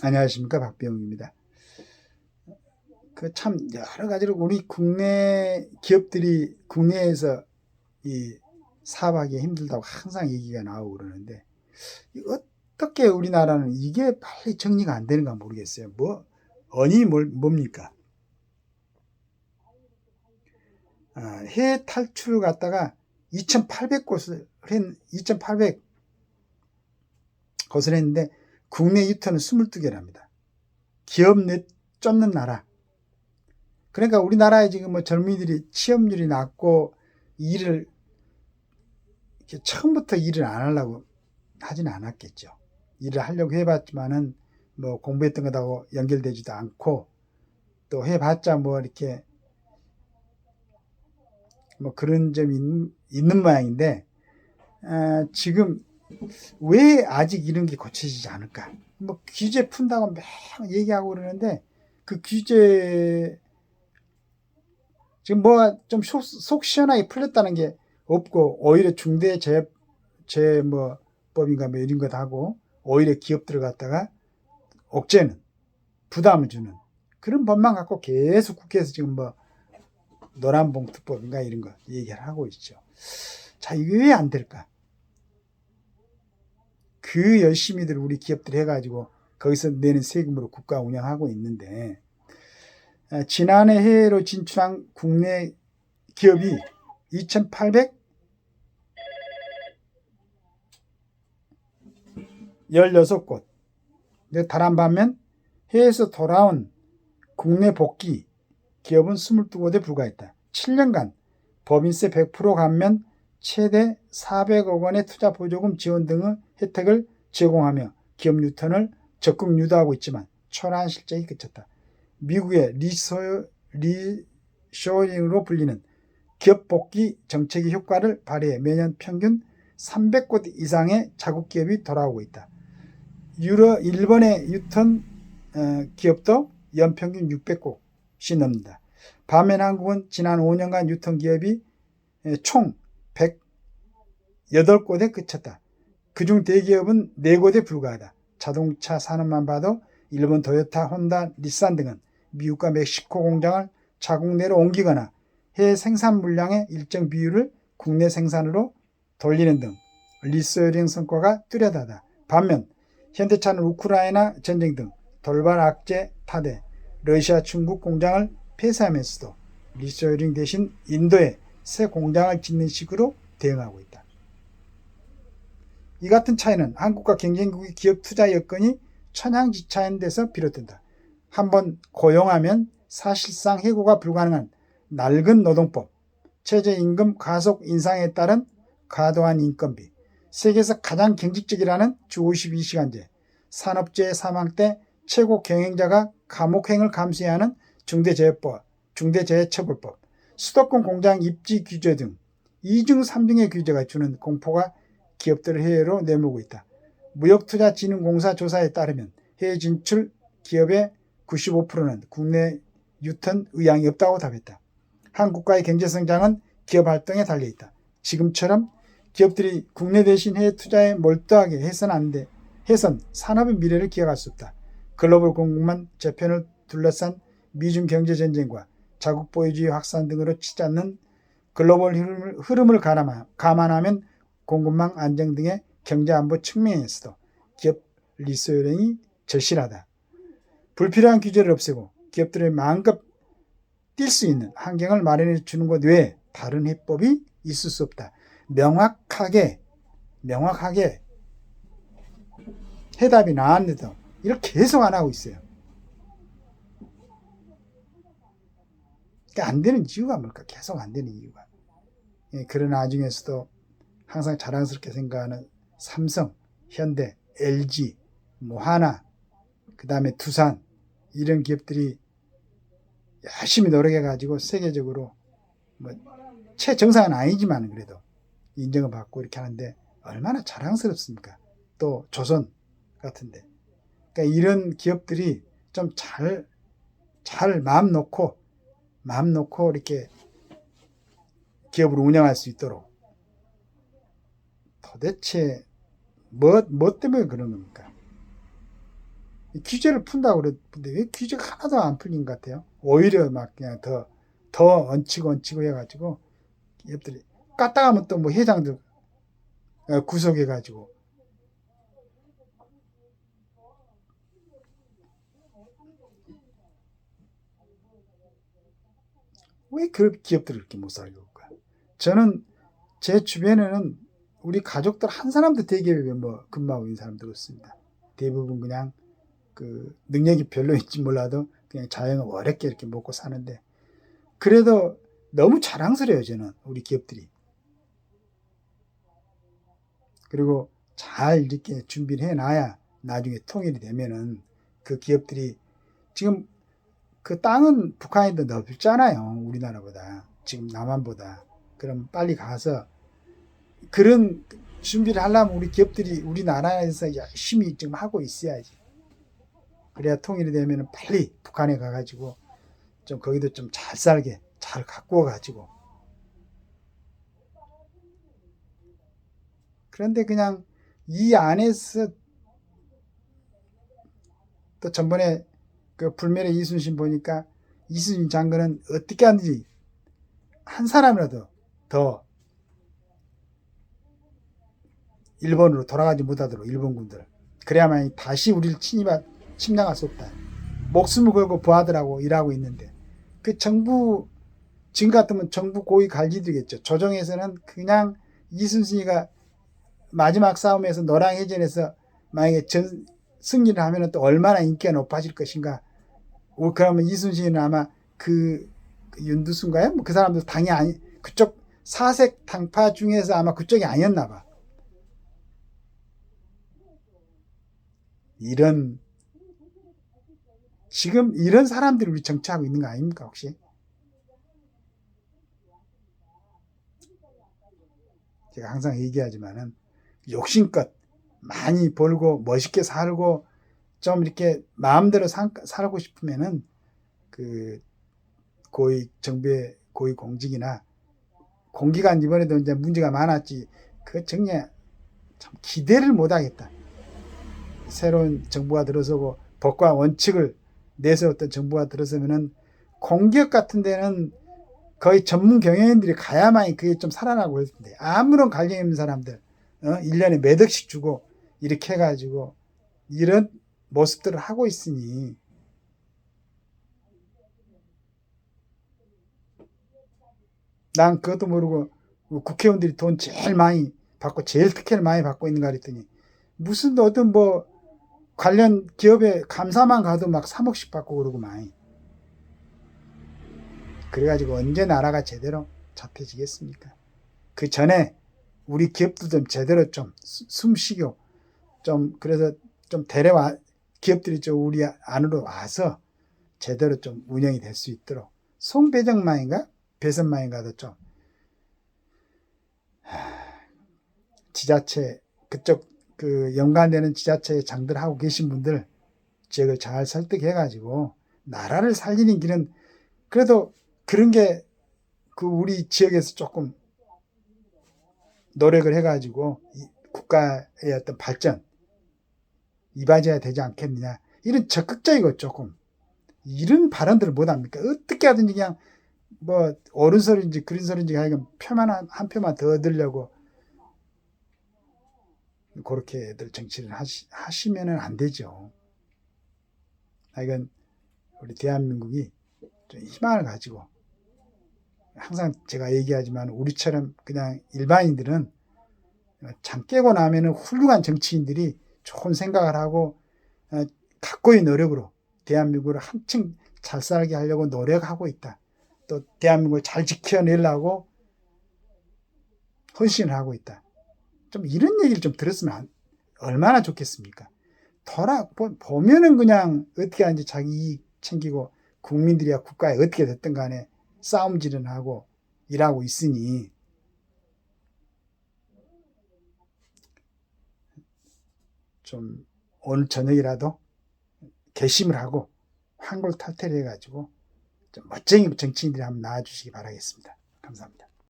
안녕하십니까, 박병욱입니다. 그 참 여러 가지로 우리 국내 기업들이 국내에서 이 사업하기 힘들다고 항상 얘기가 나오고 그러는데 어떻게 우리나라는 이게 빨리 정리가 안 되는가 모르겠어요. 원인이 뭡니까? 해외 탈출을 갖다가 2,800 곳을 했는데 국내 유턴은 22개랍니다. 기업 내 쫓는 나라. 그러니까 우리나라에 지금 뭐 젊은이들이 취업률이 낮고 일을 처음부터 일을 안 하려고 하지는 않았겠죠. 일을 하려고 해봤지만은 뭐 공부했던 것하고 연결되지도 않고 또 해봤자 뭐 이렇게 뭐 그런 점이 있는 모양인데 지금 왜 아직 이런 게 고쳐지지 않을까? 뭐 규제 푼다고 막 얘기하고 그러는데 그 규제 지금 뭐 좀 속 시원하게 풀렸다는 게 없고 오히려 중대재해법인가 뭐 이런 것 하고 오히려 기업들을 갖다가 억제는 부담을 주는 그런 법만 갖고 계속 국회에서 지금 뭐 노란봉투법인가 이런 거 얘기를 하고 있죠. 자, 이게 왜 안 될까? 그 열심히들 우리 기업들 해가지고 거기서 내는 세금으로 국가 운영하고 있는데 지난해 해외로 진출한 국내 기업이 2,816곳. 다른 반면 해외에서 돌아온 국내 복귀 기업은 22곳에 불과했다. 7년간 법인세 100% 감면 최대 400억 원의 투자 보조금 지원 등의 혜택을 제공하며 기업 유턴을 적극 유도하고 있지만 초라한 실적이 그쳤다. 미국의 리쇼링으로 불리는 기업 복귀 정책이 효과를 발휘해 매년 평균 300곳 이상의 자국 기업이 돌아오고 있다. 일본의 유턴 기업도 연평균 600곳이 넘는다. 반면 한국은 지난 5년간 유턴 기업이 총 108곳에 그쳤다. 그중 대기업은 4곳에 불과하다. 자동차 산업만 봐도 일본 토요타, 혼다, 닛산 등은 미국과 멕시코 공장을 자국 내로 옮기거나 해외 생산 물량의 일정 비율을 국내 생산으로 돌리는 등 리소링 성과가 뚜렷하다. 반면 현대차는 우크라이나 전쟁 등 돌발 악재 타대 러시아, 중국 공장을 폐쇄하면서도 리소링 대신 인도에 새 공장을 짓는 식으로 대응하고 있다. 이 같은 차이는 한국과 경쟁국의 기업 투자 여건이 천양지차인 데서 비롯된다. 한번 고용하면 사실상 해고가 불가능한 낡은 노동법, 최저임금 가속 인상에 따른 과도한 인건비, 세계에서 가장 경직적이라는 주 52시간제, 산업재해 사망 때 최고 경영자가 감옥행을 감수해야 하는 중대재해처벌법, 수도권 공장 입지 규제 등 2중 3중의 규제가 주는 공포가 기업들을 해외로 내몰고 있다. 무역투자진흥공사 조사에 따르면 해외 진출 기업의 95%는 국내 유턴 의향이 없다고 답했다. 한국과의 경제성장은 기업 활동에 달려있다. 지금처럼 기업들이 국내 대신 해외 투자에 몰두하게 해선 산업의 미래를 기약할 수 없다. 글로벌 공급망 재편을 둘러싼 미중 경제전쟁과 자국 보유주의 확산 등으로 치닫는 글로벌 흐름을 감안하면 공급망 안정 등의 경제안보 측면에서도 기업 리소링이 절실하다. 불필요한 규제를 없애고 기업들의 마음껏 뛸 수 있는 환경을 마련해 주는 것 외에 다른 해법이 있을 수 없다. 명확하게 해답이 나왔는데도 이렇게 계속 안 하고 있어요. 그러니까 안 되는 이유가 뭘까? 계속 안 되는 이유가. 그런 와중에서도 항상 자랑스럽게 생각하는 삼성, 현대, LG, 하나, 그 다음에 두산 이런 기업들이 열심히 노력해가지고 세계적으로 최정상은 아니지만 그래도 인정을 받고 이렇게 하는데 얼마나 자랑스럽습니까? 또 조선 같은데. 그러니까 이런 기업들이 좀 잘 마음 놓고 이렇게 기업을 운영할 수 있도록 도대체 뭐 때문에 그런 겁니까? 규제를 푼다고 그러는데 왜 규제가 하나도 안 풀린 것 같아요. 오히려 막 그냥 더 얹히고 해가지고 기업들이 까딱하면 또 뭐 회장들 구속해가지고 왜 그 기업들을 그렇게 못 살게 할까? 저는 제 주변에는 우리 가족들 한 사람도 대기업에 뭐 근무하고 있는 사람들 없습니다. 대부분 그냥 그 능력이 별로인지 몰라도 그냥 자영업 어렵게 이렇게 먹고 사는데 그래도 너무 자랑스러워요 저는 우리 기업들이. 그리고 잘 이렇게 준비를 해놔야 나중에 통일이 되면은 그 기업들이 지금 그 땅은 북한이 더 넓잖아요. 우리나라보다. 지금 남한보다. 그럼 빨리 가서 그런 준비를 하려면 우리 기업들이 우리나라에서 열심히 지금 하고 있어야지. 그래야 통일이 되면 빨리 북한에 가가지고 좀 거기도 좀 잘 살게 잘 갖고 가지고. 그런데 그냥 이 안에서 또 전번에 그 불멸의 이순신 보니까 이순신 장군은 어떻게 하는지 한 사람이라도 더 일본으로 돌아가지 못하도록 일본군들 그래야만 다시 우리를 침략할 수 없다. 목숨을 걸고 부하들하고 일하고 있는데 그 정부 지금 같으면 정부 고위 관리들이겠죠. 조정에서는 그냥 이순신이가 마지막 싸움에서 노량해전에서 만약에 승리를 하면 또 얼마나 인기가 높아질 것인가. 그러면 이순신은 아마 그 윤두순가요? 뭐 그 사람도 당이 아니 그쪽 사색 당파 중에서 아마 그쪽이 아니었나 봐. 지금 이런 사람들이 우리 정치하고 있는 거 아닙니까 혹시? 제가 항상 얘기하지만은 욕심껏 많이 벌고 멋있게 살고 좀 이렇게 마음대로 살고 싶으면은 그 고위 정부의 고위 공직이나 공기관 이번에도 이제 문제가 많았지 그 정말 참 기대를 못하겠다. 새로운 정부가 들어서고 법과 원칙을 내세웠던 정부가 들어서면은 공기업 같은 데는 거의 전문 경영인들이 가야만이 그게 좀 살아나고 그럴 텐데 아무런 관련 없는 사람들 1년에 몇 억씩 주고 이렇게 해가지고 이런 모습들을 하고 있으니 난 그것도 모르고 국회의원들이 돈 제일 많이 받고 제일 특혜를 많이 받고 있는가 그랬더니 무슨 어떤 뭐 관련 기업에 감사만 가도 막 3억씩 받고 그러고 많이 그래가지고 언제 나라가 제대로 잡혀지겠습니까? 그 전에 우리 기업들 좀 제대로 좀 숨쉬고 좀 그래서 좀 데려와 기업들이 좀 우리 안으로 와서 제대로 좀 운영이 될 수 있도록 송배정마인가 배선마인가도 좀 지자체 그쪽 그 연관되는 지자체에 장들 하고 계신 분들 지역을 잘 설득해가지고 나라를 살리는 길은 그래도 그런 게 그 우리 지역에서 조금 노력을 해가지고 국가의 어떤 발전 이바지해야 되지 않겠느냐 이런 적극적이고 조금 이런 발언들을 못합니까? 어떻게 하든지 그냥 뭐 옳은 소리인지 그런 소리인지 하여간 표만 한 표만 더 얻으려고 그렇게들 정치를 하시면은 안 되죠. 하여간 우리 대한민국이 좀 희망을 가지고 항상 제가 얘기하지만 우리처럼 그냥 일반인들은 잠 깨고 나면은 훌륭한 정치인들이 좋은 생각을 하고 각고의 노력으로 대한민국을 한층 잘 살게 하려고 노력하고 있다. 또 대한민국을 잘 지켜내려고 헌신을 하고 있다. 좀 이런 얘기를 좀 들었으면 얼마나 좋겠습니까? 보면은 그냥 어떻게 하는지 자기 이익 챙기고 국민들이야 국가에 어떻게 됐든 간에 싸움질은 하고 일하고 있으니 좀 오늘 저녁이라도 결심을 하고 환골탈태를 해가지고 좀 멋쟁이 정치인들이 한번 나와주시기 바라겠습니다. 감사합니다.